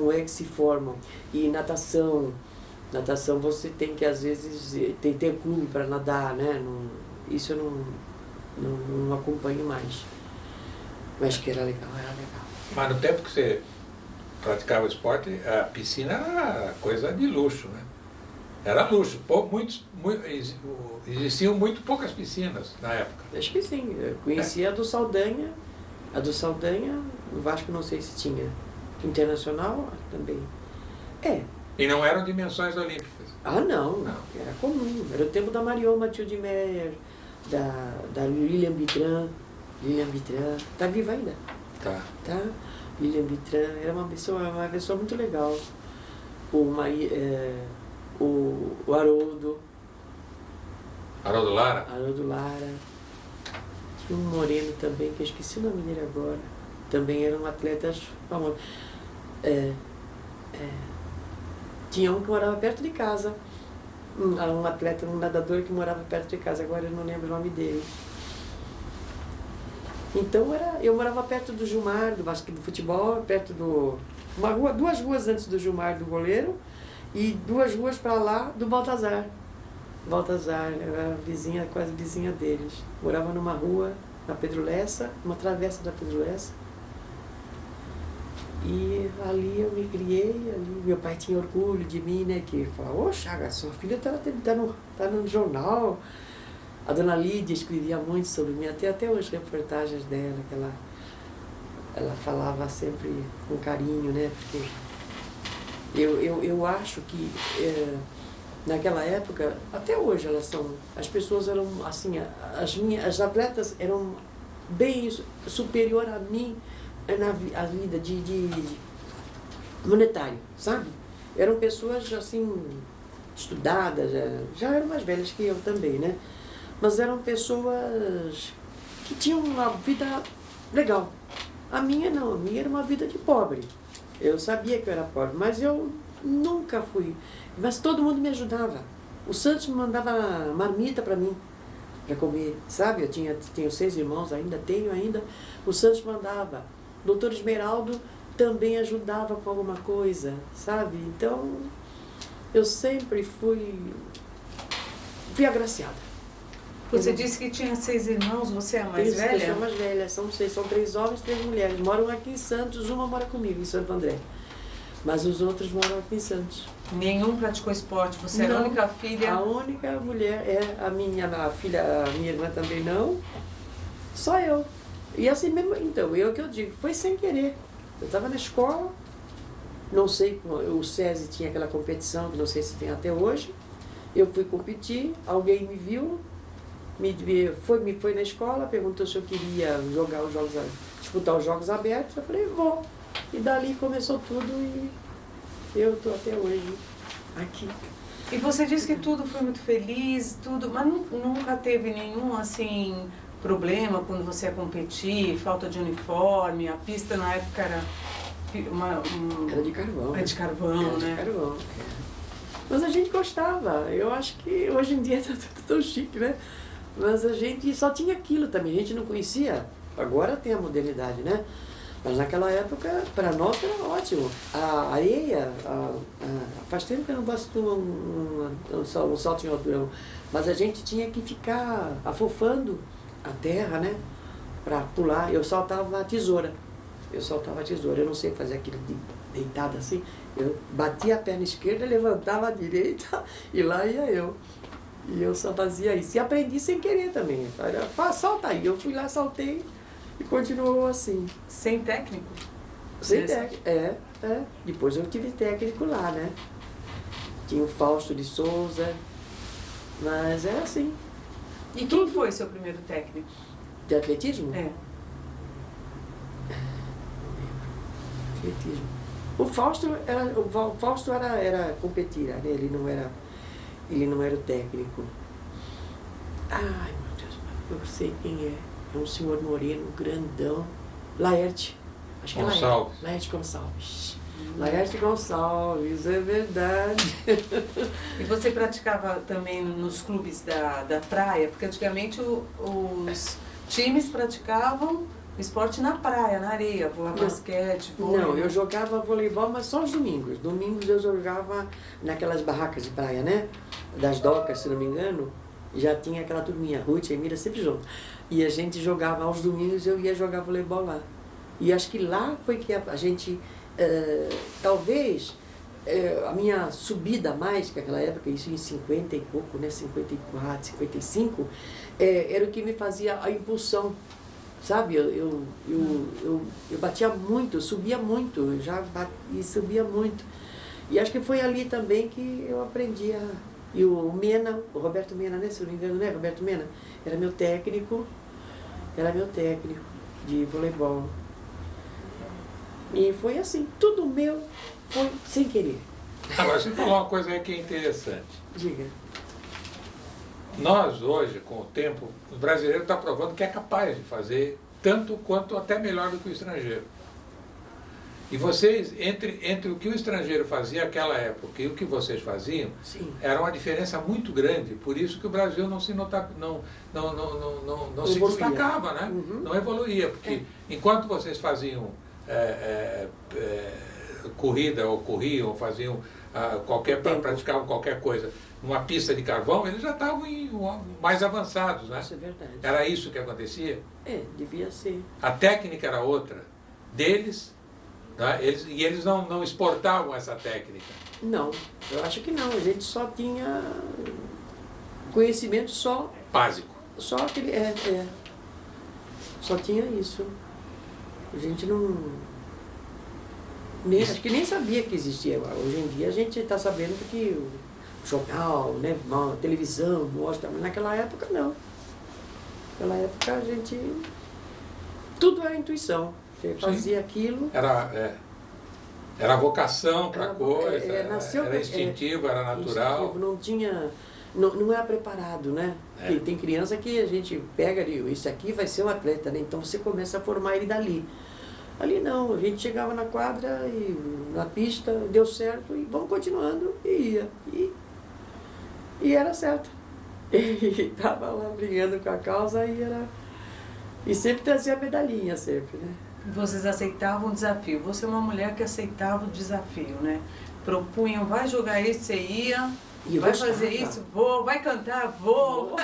é que se formam. E natação você tem que às vezes ter clube para nadar, né? Isso eu não acompanho mais. Mas que era legal. Mas no tempo que você praticava esporte, a piscina era coisa de luxo, né? Era luxo. Existiam muito poucas piscinas na época. Acho que sim. Eu conhecia a do Saldanha. A do Saldanha, no Vasco não sei se tinha. Internacional também. E não eram dimensões olímpicas? Não. Era comum. Era o tempo da Marion Mathilde Meyer, da Lilian Bitran. Está viva ainda. Tá. Lilian Bitran era uma pessoa muito legal. O Haroldo. Haroldo Lara? Haroldo Lara. Tinha um moreno também, que eu esqueci o nome dele agora. Também eram atletas famosos. Tinha um que morava perto de casa. Um atleta, um nadador que morava perto de casa, agora eu não lembro o nome dele. Então eu morava perto do Gilmar, do futebol, perto duas ruas antes do Gilmar, do goleiro, e 2 ruas para lá do Baltazar. Baltazar, eu era quase vizinha deles. Morava numa rua, na Pedro Lessa, uma travessa da Pedro Lessa. E ali eu me criei, ali meu pai tinha orgulho de mim, né? Que falava, ô Chagas, sua filha tá no jornal. A dona Lídia escrevia muito sobre mim, até hoje reportagens dela, que ela falava sempre com carinho, né? Porque eu acho que naquela época, até hoje as pessoas eram assim, as atletas eram bem superior a mim na vida de monetário, sabe? Eram pessoas assim, estudadas, já eram mais velhas que eu também, né? Mas eram pessoas que tinham uma vida legal. A minha não, a minha era uma vida de pobre. Eu sabia que eu era pobre, mas eu nunca fui. Mas todo mundo me ajudava. O Santos me mandava marmita para mim, para comer, sabe? Eu tenho 6 irmãos ainda, tenho ainda. O Santos mandava. O doutor Esmeraldo também ajudava com alguma coisa, sabe? Então, eu sempre fui agraciada. Você disse que tinha 6 irmãos, você é a mais velha? Eu sou a mais velha, são 6, são 3 homens e 3 mulheres. Moram aqui em Santos, uma mora comigo, em Santo André. Mas os outros moram aqui em Santos. Nenhum praticou esporte? Você era a única filha? A única mulher a minha filha, a minha irmã também não. Só eu. E assim mesmo, então, que eu digo, foi sem querer. Eu estava na escola, não sei, o SESI tinha aquela competição, que não sei se tem até hoje. Eu fui competir, alguém me viu, foi na escola, perguntou se eu queria disputar os Jogos Abertos. Eu falei, vou. E dali começou tudo e eu estou até hoje aqui. E você disse que tudo foi muito feliz, tudo, mas nunca teve nenhum assim problema quando você ia competir, falta de uniforme, a pista na época era era de carvão. Era de carvão, era né? De carvão. Mas a gente gostava. Eu acho que hoje em dia está tudo tão chique, né? Mas a gente só tinha aquilo também, a gente não conhecia. Agora tem a modernidade, né? Mas naquela época, para nós era ótimo. A areia, faz tempo que eu não gosto de um salto em altura, mas a gente tinha que ficar afofando a terra, né? Para pular. Eu saltava a tesoura. Eu não sei fazer aquilo de deitada assim. Eu batia a perna esquerda, levantava a direita e lá ia eu. E eu só fazia isso. E aprendi sem querer também. Salta aí. Eu fui lá, saltei. E continuou assim. Sem técnico? Sem técnico, Depois eu tive técnico lá, né? Tinha o Fausto de Souza, mas era assim. E quem foi seu primeiro técnico? De atletismo? É. Atletismo. O Fausto era competir, né? Ele não era o técnico. Ai, meu Deus, eu sei quem é. É um senhor moreno, grandão. Laerte. Acho que Gonçalves. É Laerte Gonçalves. Laerte Gonçalves, é verdade. E você praticava também nos clubes da praia? Porque antigamente os times praticavam esporte na praia, na areia, basquete, vôlei. Não, eu jogava voleibol, mas só os domingos. Domingos eu jogava naquelas barracas de praia, né? Das docas, se não me engano. Já tinha aquela turminha, Ruth e Emira sempre junto. E a gente jogava aos domingos, eu ia jogar voleibol lá. E acho que lá foi que a gente, talvez, a minha subida mais, que naquela época, isso em 50 e pouco, né, 54, 55, era o que me fazia a impulsão, sabe? Eu batia muito, eu subia muito, e subia muito. E acho que foi ali também que eu aprendi E o Mena, o Roberto Mena, né, se eu não me engano, né, Roberto Mena, era meu técnico de voleibol. E foi assim, tudo meu foi sem querer. Agora, você falou uma coisa aí que é interessante. Diga. Nós hoje, com o tempo, o brasileiro está provando que é capaz de fazer tanto quanto até melhor do que o estrangeiro. E vocês, entre o que o estrangeiro fazia naquela época e o que vocês faziam, Sim. Era uma diferença muito grande. Por isso que o Brasil não se destacava, né? Uhum. Não evoluía. Porque enquanto vocês faziam corrida ou corriam ou faziam praticavam qualquer coisa numa pista de carvão, eles já estavam mais avançados, né? Isso é verdade. Era isso que acontecia? Devia ser. A técnica era outra deles Né? E eles não exportavam essa técnica. Não, eu acho que não. A gente só tinha conhecimento só... Básico. Só aquele... Só tinha isso. A gente não... acho que nem sabia que existia. Hoje em dia a gente está sabendo que o jornal, né, a televisão mostra, mas naquela época não. Naquela época a gente... Tudo era intuição. Você fazia aquilo... Era vocação para a coisa, nasceu, era instintivo, era natural. Instintivo, não tinha... Não era preparado, né? Tem criança que a gente pega ali, esse aqui vai ser um atleta, né? Então você começa a formar ele dali. Ali não, a gente chegava na quadra e na pista, deu certo e vamos continuando e ia. E era certo. E estava lá brigando com a causa e sempre trazia medalhinha, sempre, né? Vocês aceitavam o desafio. Você é uma mulher que aceitava o desafio, né? Propunham, vai jogar isso, você ia, vai fazer isso, vou, vai cantar, vou,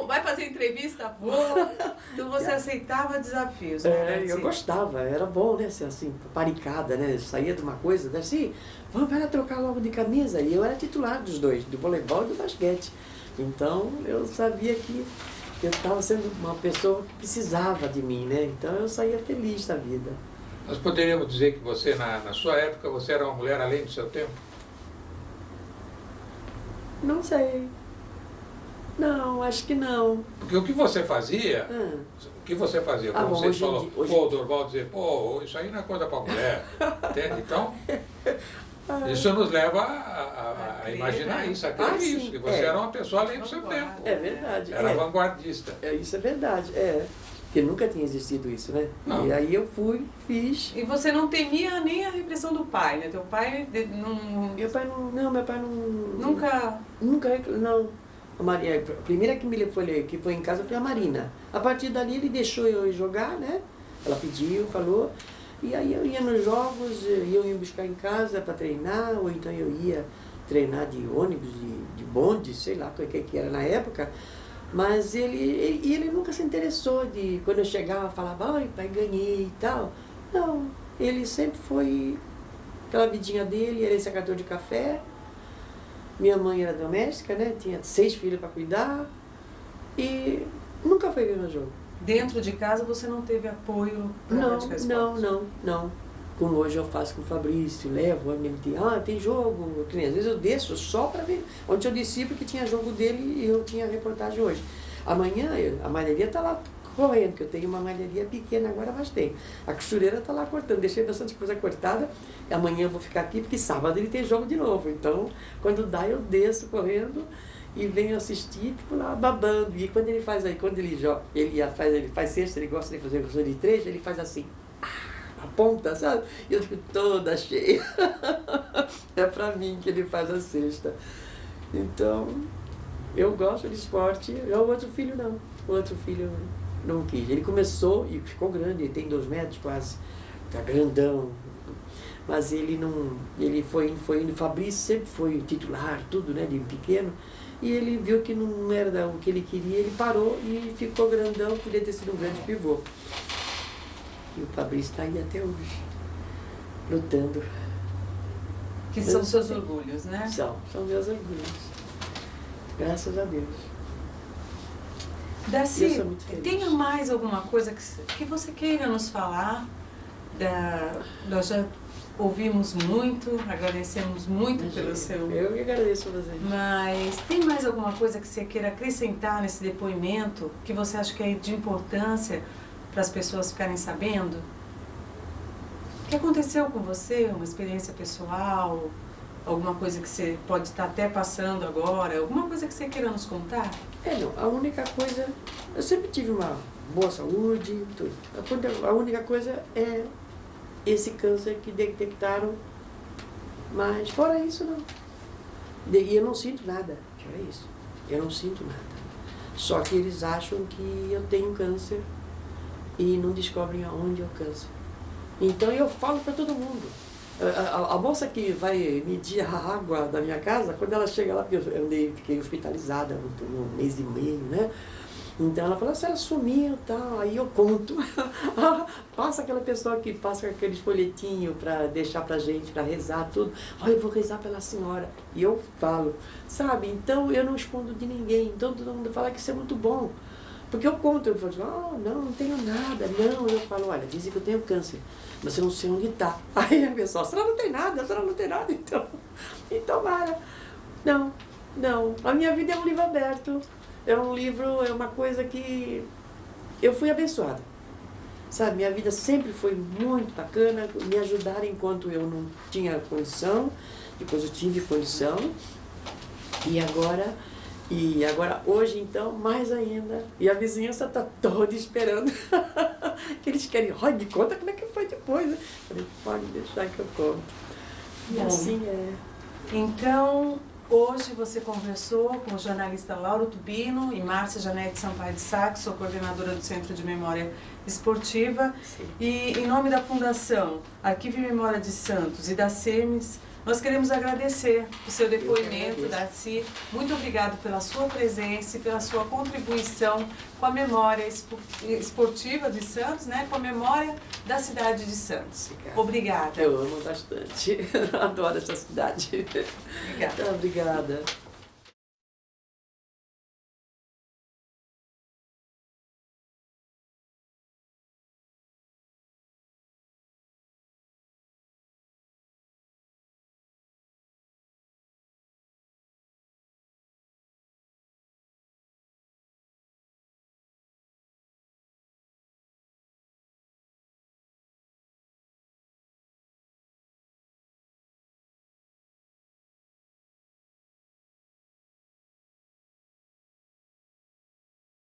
vai fazer entrevista, vou. Então você aceitava desafios, né? Eu gostava, era bom, né? Ser assim, paparicada, né? Saía de uma coisa, né? Assim, vamos para trocar logo de camisa. E eu era titular dos dois, do voleibol e do basquete. Então eu sabia que eu estava sendo uma pessoa que precisava de mim, né? Então eu saía feliz da vida. Nós poderíamos dizer que você, na sua época, você era uma mulher além do seu tempo? Não sei. Não, acho que não. Porque o que você fazia, como você falou, o Dorval dizer, isso aí não é coisa para mulher. Entende? Então, isso nos leva a imaginar isso, a crer isso, que você era uma pessoa além do seu tempo. É verdade. Era vanguardista. Isso é verdade, Porque nunca tinha existido isso, né? Não. E aí eu fui, fiz. E você não temia nem a repressão do pai, né? Teu pai não... Meu pai não... Nunca... Não. A primeira que foi em casa foi a Marina. A partir dali ele deixou eu ir jogar, né? Ela pediu, falou. E aí eu ia nos jogos, eu ia buscar em casa para treinar, ou então eu ia treinar de ônibus, de bonde, sei lá o que era na época. Mas ele nunca se interessou de, quando eu chegava, falava, ai pai, ganhei e tal. Não, ele sempre foi aquela vidinha dele, era secador de café. Minha mãe era doméstica, né? Tinha 6 filhos para cuidar e nunca foi ver meu jogo. Dentro de casa você não teve apoio para praticar esporte? Não. Como hoje eu faço com o Fabrício, levo, tem jogo. Às vezes eu desço só para ver. Ontem eu desci porque tinha jogo dele e eu tinha reportagem hoje. Amanhã a malharia está lá correndo, que eu tenho uma malharia pequena agora, mas tem. A costureira está lá cortando, deixei bastante coisa cortada. Amanhã eu vou ficar aqui porque sábado ele tem jogo de novo. Então, quando dá, eu desço correndo e venho assistir, fico lá babando. E quando ele faz aí, quando ele joga, ele faz cesta, ele gosta de fazer professor de 3, ele faz assim, a ponta, sabe? E eu fico toda cheia. É pra mim que ele faz a cesta. Então, eu gosto de esporte. Já o outro filho não. O outro filho não quis. Ele começou e ficou grande, ele tem 2 metros quase, tá grandão. Mas ele não, ele foi indo, o Fabrício sempre foi titular, tudo, né, de pequeno. E ele viu que não era o que ele queria, ele parou e ficou grandão, podia ter sido um grande pivô. E o Fabrício está aí até hoje, lutando. Que são seus orgulhos, né? São meus orgulhos. Graças a Deus. Darcy, tem mais alguma coisa que você queira nos falar? Nós já ouvimos muito, agradecemos muito pelo seu... Eu que agradeço a você. Mas tem mais alguma coisa que você queira acrescentar nesse depoimento que você acha que é de importância para as pessoas ficarem sabendo? O que aconteceu com você? Uma experiência pessoal? Alguma coisa que você pode estar até passando agora? Alguma coisa que você queira nos contar? Não, a única coisa... Eu sempre tive uma boa saúde, tudo. A única coisa é esse câncer que detectaram, mas fora isso não. E eu não sinto nada, fora isso. Eu não sinto nada. Só que eles acham que eu tenho câncer e não descobrem aonde é o câncer. Então eu falo para todo mundo. A moça que vai medir a água da minha casa, quando ela chega lá, porque eu fiquei hospitalizada um mês e meio, né? Então ela fala, a senhora sumiu e tal, aí eu conto. Passa aquela pessoa que passa aqueles folhetinhos para deixar pra gente, para rezar, tudo. Olha, eu vou rezar pela senhora. E eu falo, sabe? Então eu não escondo de ninguém. Então todo mundo fala que isso é muito bom. Porque eu conto, eu falo, não tenho nada, não. Eu falo, olha, dizem que eu tenho câncer, mas eu não sei onde está. Aí a pessoa, a senhora não tem nada, a senhora não tem nada, então Mara. Não. A minha vida é um livro aberto. É um livro, é uma coisa que eu fui abençoada. Sabe, minha vida sempre foi muito bacana, me ajudaram enquanto eu não tinha condição, depois eu tive condição, e agora hoje então, mais ainda, e a vizinhança está toda esperando, que eles querem, olha, me conta como é que foi depois. Eu falei, pode deixar que eu conto. E assim é. Então, hoje você conversou com o jornalista Lauro Tubino e Márcia Janete Sampaio de Sá, sou coordenadora do Centro de Memória Esportiva. Sim. E em nome da Fundação Arquivo e Memória de Santos e da SEMES, nós queremos agradecer o seu depoimento, Darcy. Muito obrigado pela sua presença e pela sua contribuição com a memória esportiva de Santos, né? Com a memória da cidade de Santos. Obrigada. Eu amo bastante. Adoro essa cidade. Obrigada. Obrigada.